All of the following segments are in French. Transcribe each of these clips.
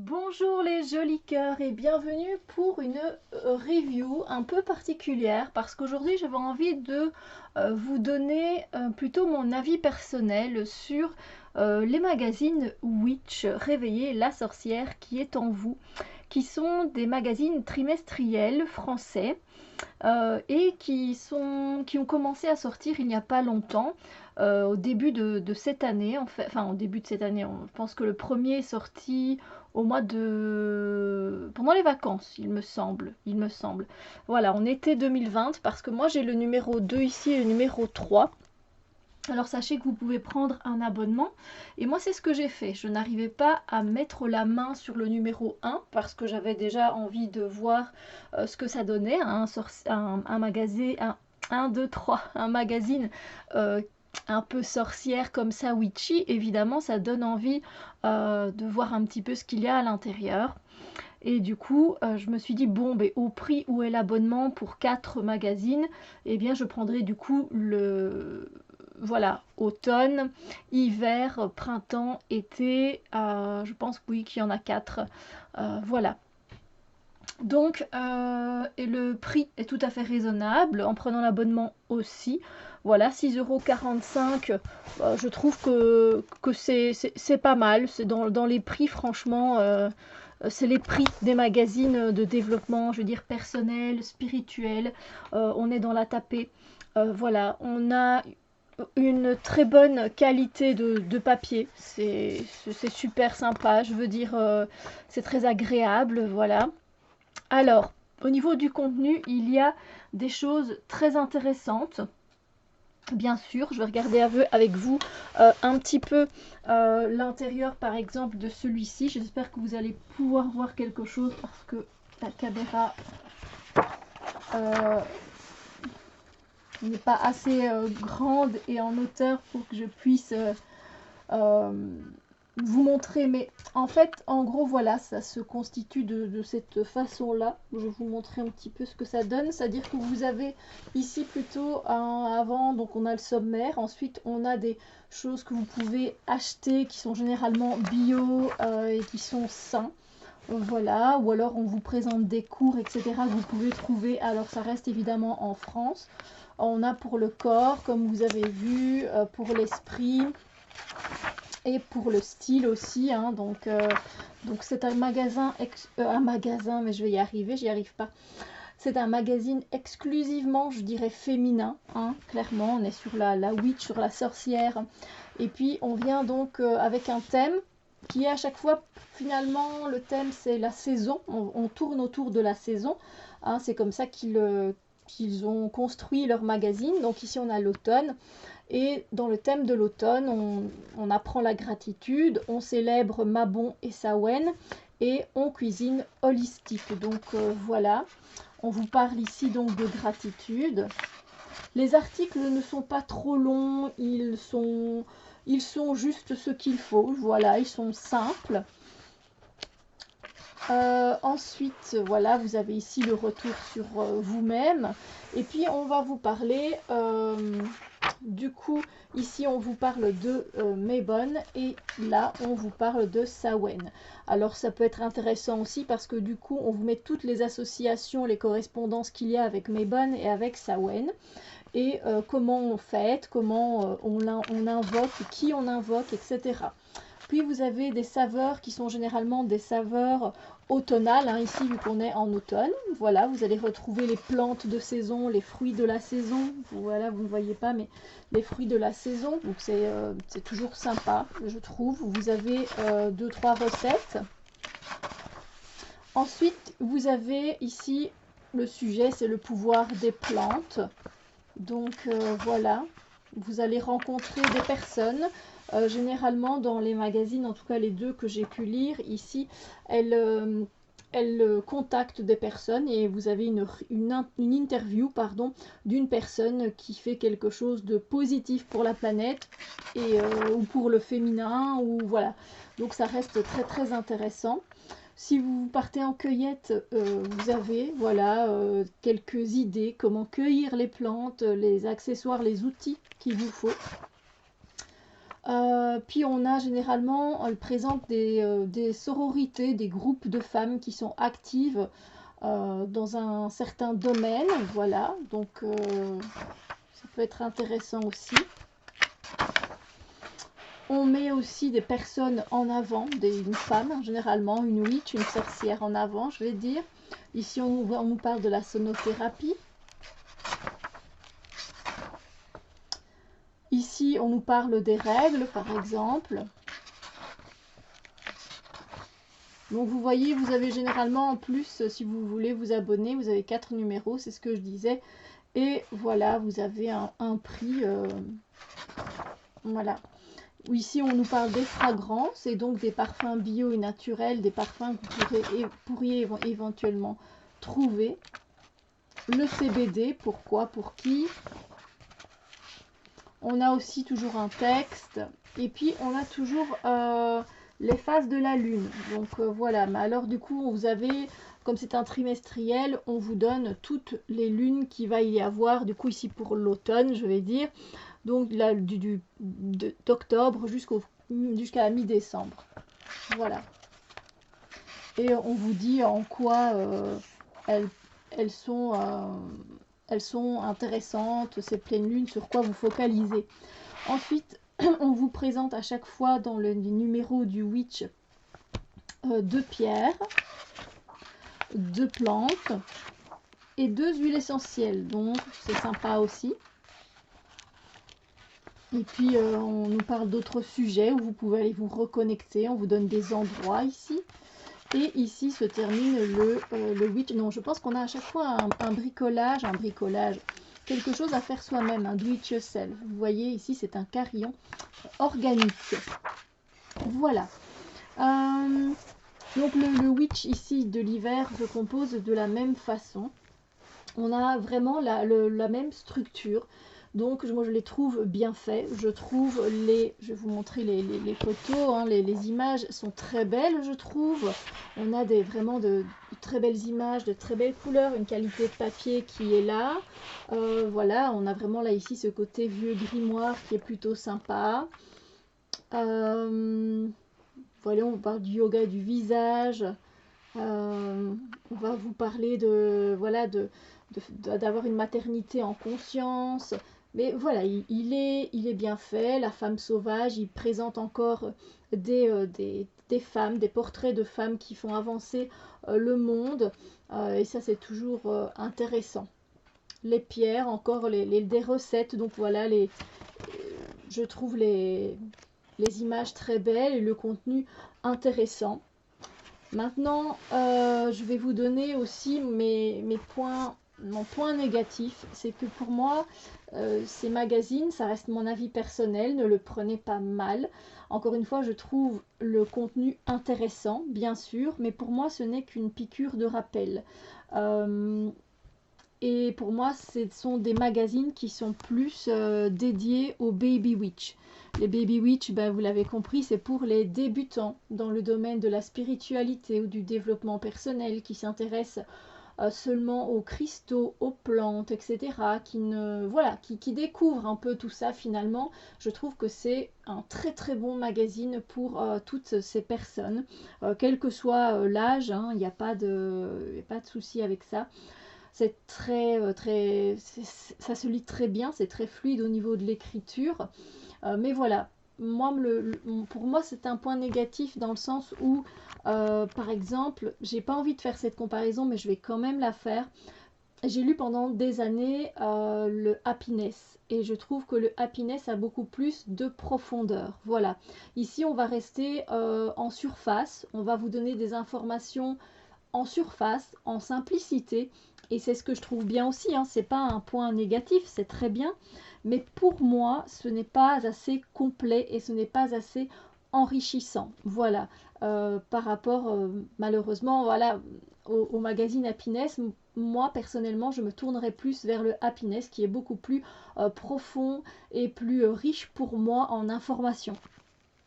Bonjour les jolis cœurs et bienvenue pour une review un peu particulière parce qu'aujourd'hui j'avais envie de vous donner plutôt mon avis personnel sur les magazines Witch, Réveillez la sorcière qui est en vous, qui sont des magazines trimestriels français et qui ont commencé à sortir il n'y a pas longtemps, au début de cette année, en fait, enfin au début de cette année, je pense que le premier est sorti au mois de... pendant les vacances, il me semble. Voilà, en été 2020, parce que moi j'ai le numéro 2 ici et le numéro 3. Alors sachez que vous pouvez prendre un abonnement et moi c'est ce que j'ai fait. Je n'arrivais pas à mettre la main sur le numéro 1 parce que j'avais déjà envie de voir ce que ça donnait, hein, un magazine, un 2, 3, un magazine un peu sorcière comme ça, witchy. Évidemment ça donne envie de voir un petit peu ce qu'il y a à l'intérieur. Et du coup, je me suis dit, bon, ben, au prix où est l'abonnement pour 4 magazines, eh bien, je prendrai du coup le... Voilà, automne, hiver, printemps, été, je pense que oui, qu'il y en a 4. Voilà. Donc, et le prix est tout à fait raisonnable, en prenant l'abonnement aussi. Voilà, 6,45 €, je trouve que c'est pas mal. C'est dans les prix, franchement, c'est les prix des magazines de développement, je veux dire, personnel, spirituel. On est dans la tapée. Voilà, on a une très bonne qualité de papier. C'est super sympa, je veux dire, c'est très agréable, voilà. Alors, au niveau du contenu, il y a des choses très intéressantes. Bien sûr, je vais regarder avec vous un petit peu l'intérieur, par exemple, de celui-ci. J'espère que vous allez pouvoir voir quelque chose parce que la caméra euh, n'est pas assez grande et en hauteur pour que je puisse euh, vous montrer. Mais en fait, en gros, voilà, ça se constitue de cette façon-là. Je vais vous montrer un petit peu ce que ça donne. C'est-à-dire que vous avez ici plutôt un avant, donc on a le sommaire. Ensuite, on a des choses que vous pouvez acheter qui sont généralement bio et qui sont sains. Voilà, ou alors on vous présente des cours, etc. que vous pouvez trouver. Alors ça reste évidemment en France. On a pour le corps, comme vous avez vu, pour l'esprit et pour le style aussi, hein. Donc c'est un magasin, mais je vais y arriver, j'y arrive pas. C'est un magazine exclusivement, je dirais, féminin, hein, clairement. On est sur la witch, sur la sorcière. Et puis on vient donc avec un thème qui est à chaque fois, finalement, le thème c'est la saison. On tourne autour de la saison, hein. C'est comme ça qu'ils ont construit leur magazine. Donc ici on a l'automne. Et dans le thème de l'automne, on apprend la gratitude, on célèbre Mabon et Samhain et on cuisine holistique. Donc voilà, on vous parle ici donc de gratitude. Les articles ne sont pas trop longs, ils sont juste ce qu'il faut. Voilà, ils sont simples. Ensuite, voilà, vous avez ici le retour sur vous-même. Et puis, on va vous parler, du coup, ici, on vous parle de Mabon et là, on vous parle de Samhain. Alors, ça peut être intéressant aussi parce que du coup, on vous met toutes les associations, les correspondances qu'il y a avec Mabon et avec Samhain. Et comment on fête, comment on invoque, qui on invoque, etc. Puis vous avez des saveurs qui sont généralement des saveurs automnales, hein, ici vu qu'on est en automne. Voilà, vous allez retrouver les plantes de saison, les fruits de la saison. Voilà, vous ne voyez pas, mais les fruits de la saison. Donc c'est toujours sympa, je trouve. Vous avez 2-3 recettes. Ensuite, vous avez ici le sujet, c'est le pouvoir des plantes. Donc voilà, vous allez rencontrer des personnes. Généralement dans les magazines, en tout cas les deux que j'ai pu lire ici, elles contactent des personnes et vous avez une interview d'une personne qui fait quelque chose de positif pour la planète et, ou pour le féminin, ou voilà. Donc ça reste très très intéressant. Si vous partez en cueillette, vous avez voilà, quelques idées, comment cueillir les plantes, les accessoires, les outils qu'il vous faut. Puis on a généralement, elle présente des sororités, des groupes de femmes qui sont actives dans un certain domaine, voilà, donc ça peut être intéressant aussi. On met aussi des personnes en avant, une femme, généralement une witch, une sorcière en avant, je vais dire. Ici, on nous parle de la sonothérapie. Ici, on nous parle des règles, par exemple. Donc, vous voyez, vous avez généralement, en plus, si vous voulez vous abonner, vous avez 4 numéros, c'est ce que je disais. Et voilà, vous avez un prix. Voilà. Ici, on nous parle des fragrances et donc des parfums bio et naturels, des parfums que vous pourriez éventuellement trouver. Le CBD, pourquoi, pour qui. On a aussi toujours un texte. Et puis, on a toujours les phases de la lune. Donc, voilà. Mais alors, du coup, vous avez, comme c'est un trimestriel, on vous donne toutes les lunes qu'il va y avoir. Du coup, ici, pour l'automne, je vais dire. Donc, d'octobre jusqu'à la mi-décembre. Voilà. Et on vous dit en quoi elles sont intéressantes, ces pleines lunes, sur quoi vous focalisez. Ensuite, on vous présente à chaque fois dans les numéros du Witch 2 pierres, 2 plantes et 2 huiles essentielles. Donc, c'est sympa aussi. Et puis, on nous parle d'autres sujets où vous pouvez aller vous reconnecter. On vous donne des endroits ici. Et ici se termine le witch. Non, je pense qu'on a à chaque fois un bricolage, quelque chose à faire soi-même, un do it yourself. Vous voyez, ici, c'est un carillon organique. Voilà. Donc, le witch ici de l'hiver se compose de la même façon. On a vraiment la même structure. Donc, moi, je les trouve bien faits. Je trouve je vais vous montrer les photos, hein, les images sont très belles, je trouve. On a vraiment de très belles images, de très belles couleurs, une qualité de papier qui est là. Voilà, on a vraiment là, ici, ce côté vieux grimoire qui est plutôt sympa. Voilà, on parle du yoga du visage. On va vous parler d'avoir une maternité en conscience. Mais voilà, il est bien fait. La femme sauvage, il présente encore des femmes, des portraits de femmes qui font avancer le monde. Et ça, c'est toujours intéressant. Les pierres, encore des recettes. Donc voilà, je trouve les images très belles et le contenu intéressant. Maintenant, je vais vous donner aussi mon point négatif. C'est que pour moi, ces magazines, ça reste mon avis personnel, ne le prenez pas mal. Encore une fois, je trouve le contenu intéressant, bien sûr, mais pour moi, ce n'est qu'une piqûre de rappel. Et pour moi, ce sont des magazines qui sont plus dédiés aux baby witch. Les baby witch, ben, vous l'avez compris, c'est pour les débutants dans le domaine de la spiritualité ou du développement personnel qui s'intéressent seulement aux cristaux, aux plantes, etc. Qui découvrent un peu tout ça finalement. Je trouve que c'est un très très bon magazine pour toutes ces personnes, quel que soit l'âge, hein, il n'y a pas de souci avec ça. C'est ça se lit très bien, c'est très fluide au niveau de l'écriture. Mais voilà, moi, pour moi, c'est un point négatif dans le sens où, par exemple, j'ai pas envie de faire cette comparaison, mais je vais quand même la faire. J'ai lu pendant des années le Happiness et je trouve que le Happiness a beaucoup plus de profondeur. Voilà, ici on va rester en surface, on va vous donner des informations en surface, en simplicité, et c'est ce que je trouve bien aussi, hein. C'est pas un point négatif, c'est très bien, mais pour moi ce n'est pas assez complet et ce n'est pas assez enrichissant, voilà. Par rapport malheureusement voilà, au magazine Happiness, moi personnellement je me tournerais plus vers le Happiness qui est beaucoup plus profond et plus riche pour moi en informations.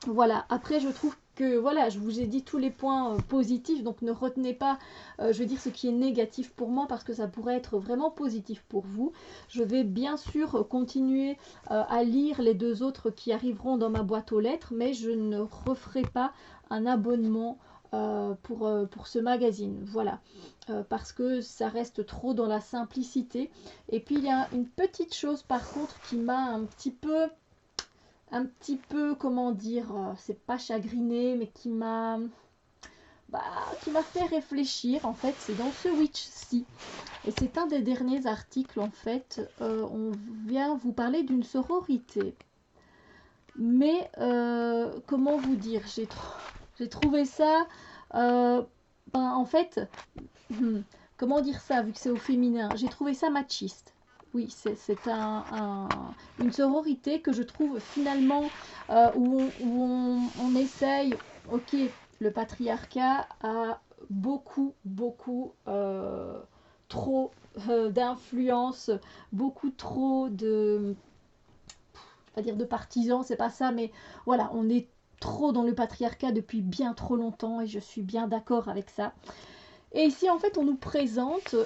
Voilà, après je trouve que voilà, je vous ai dit tous les points positifs, donc ne retenez pas, je veux dire, ce qui est négatif pour moi, parce que ça pourrait être vraiment positif pour vous. Je vais bien sûr continuer à lire les 2 autres qui arriveront dans ma boîte aux lettres, mais je ne referai pas un abonnement pour ce magazine, voilà, parce que ça reste trop dans la simplicité. Et puis il y a une petite chose par contre qui m'a un petit peu, comment dire, c'est pas chagriné, mais qui m'a fait réfléchir, en fait, c'est dans ce Witchsea. Et c'est un des derniers articles, en fait, on vient vous parler d'une sororité. Mais, comment vous dire, j'ai trouvé ça, en fait, comment dire ça, vu que c'est au féminin, j'ai trouvé ça machiste. Oui, c'est une sororité que je trouve finalement où on essaye, ok, le patriarcat a beaucoup, trop d'influence, beaucoup trop de, je vais pas dire de partisans, c'est pas ça, mais voilà, on est trop dans le patriarcat depuis bien trop longtemps et je suis bien d'accord avec ça. Et ici, en fait, on nous présente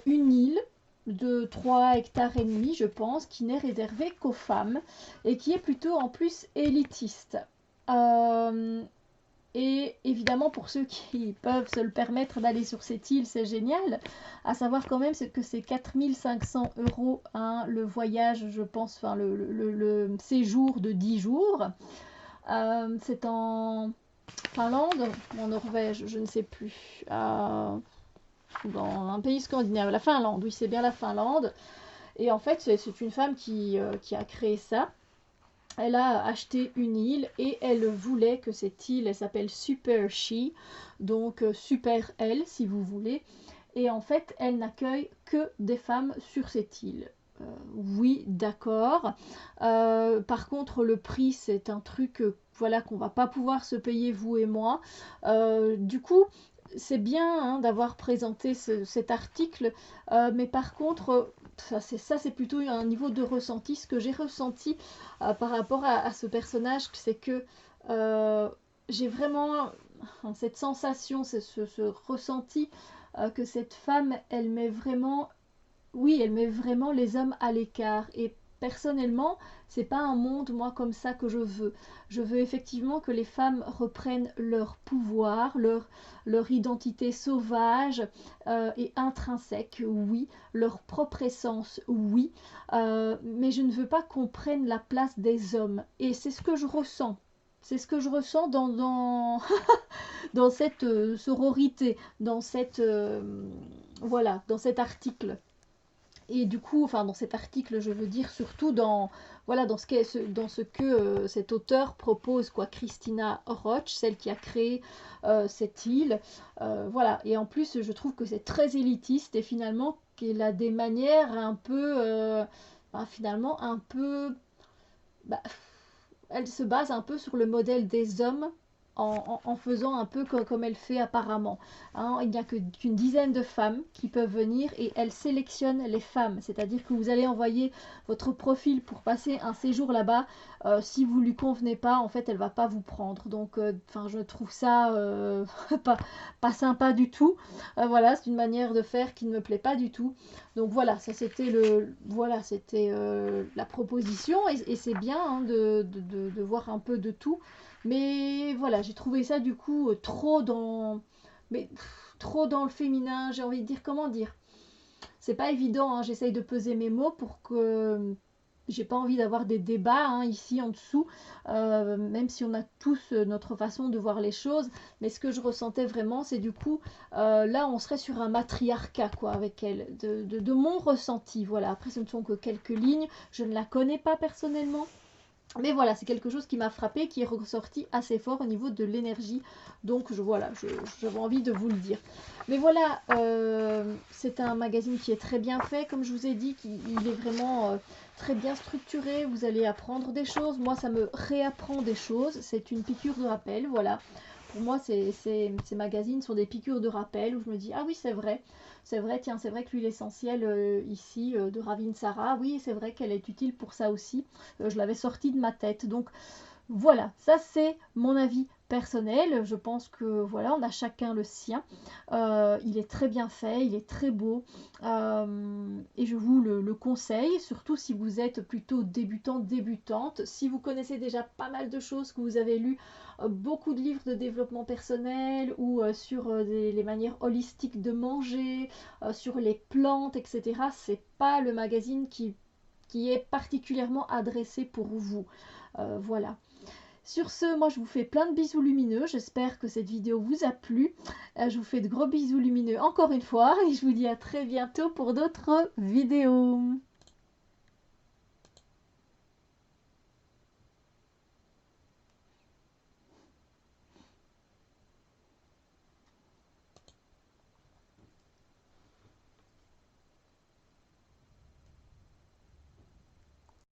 une île de 3 hectares et demi, je pense, qui n'est réservée qu'aux femmes et qui est plutôt en plus élitiste. Et évidemment, pour ceux qui peuvent se le permettre d'aller sur cette île, c'est génial. À savoir quand même que c'est 4500 € hein, le voyage, je pense, enfin le séjour de 10 jours. C'est en Finlande ou en Norvège, je ne sais plus. Dans un pays scandinave, la Finlande, oui, c'est bien la Finlande. Et en fait, c'est une femme qui a créé ça. Elle a acheté une île et elle voulait que cette île, elle s'appelle Super She, donc Super Elle si vous voulez. Et en fait, elle n'accueille que des femmes sur cette île. Oui, d'accord. Par contre, le prix, c'est un truc voilà, qu'on va pas pouvoir se payer, vous et moi. Du coup, c'est bien hein, d'avoir présenté cet article, mais par contre, ça c'est plutôt un niveau de ressenti. Ce que j'ai ressenti par rapport à ce personnage, c'est que j'ai vraiment cette sensation, ce ressenti que cette femme, elle met vraiment, oui, elle met vraiment les hommes à l'écart. Et personnellement, c'est pas un monde, moi, comme ça que je veux. Je veux effectivement que les femmes reprennent leur pouvoir, leur identité sauvage et intrinsèque, oui, leur propre essence, oui, mais je ne veux pas qu'on prenne la place des hommes. Et c'est ce que je ressens. C'est ce que je ressens dans cette sororité, dans cette voilà, dans cet article. Et du coup, enfin dans cet article, je veux dire surtout dans voilà dans ce que cet auteur propose quoi, Christina Roche, celle qui a créé cette île, voilà. Et en plus, je trouve que c'est très élitiste et finalement qu'elle a des manières un peu, finalement un peu, bah, elle se base un peu sur le modèle des hommes en faisant un peu comme elle fait apparemment. Hein, il n'y a qu'une dizaine de femmes qui peuvent venir et elle sélectionne les femmes. C'est-à-dire que vous allez envoyer votre profil pour passer un séjour là-bas. Si vous lui convenez pas, en fait, elle va pas vous prendre. Donc, je trouve ça pas sympa du tout. Voilà, c'est une manière de faire qui ne me plaît pas du tout. Donc voilà, ça c'était c'était la proposition et c'est bien hein, de voir un peu de tout. Mais voilà, j'ai trouvé ça du coup trop dans le féminin, j'ai envie de dire, comment dire. C'est pas évident, hein, j'essaye de peser mes mots pour que j'ai pas envie d'avoir des débats hein, ici en dessous, même si on a tous notre façon de voir les choses. Mais ce que je ressentais vraiment, c'est du coup, là, on serait sur un matriarcat, quoi, avec elle, de mon ressenti. Voilà. Après, ce ne sont que quelques lignes. Je ne la connais pas personnellement. Mais voilà, c'est quelque chose qui m'a frappé, qui est ressorti assez fort au niveau de l'énergie. Donc j'avais envie de vous le dire. Mais voilà, c'est un magazine qui est très bien fait, comme je vous ai dit, il est vraiment très bien structuré. Vous allez apprendre des choses. Moi, ça me réapprend des choses. C'est une piqûre de rappel, voilà. Pour moi, ces magazines sont des piqûres de rappel où je me dis, ah oui, c'est vrai, tiens, c'est vrai que l'huile essentielle ici de Ravinsara, oui, c'est vrai qu'elle est utile pour ça aussi. Je l'avais sortie de ma tête. Donc voilà, ça c'est mon avis personnel. Je pense que voilà, on a chacun le sien. Il est très bien fait, il est très beau et je vous le conseille, surtout si vous êtes plutôt débutant, débutante. Si vous connaissez déjà pas mal de choses, que vous avez lu beaucoup de livres de développement personnel ou sur les manières holistiques de manger, sur les plantes, etc. C'est pas le magazine qui est particulièrement adressé pour vous. Voilà. Sur ce, moi je vous fais plein de bisous lumineux, j'espère que cette vidéo vous a plu. Je vous fais de gros bisous lumineux encore une fois et je vous dis à très bientôt pour d'autres vidéos.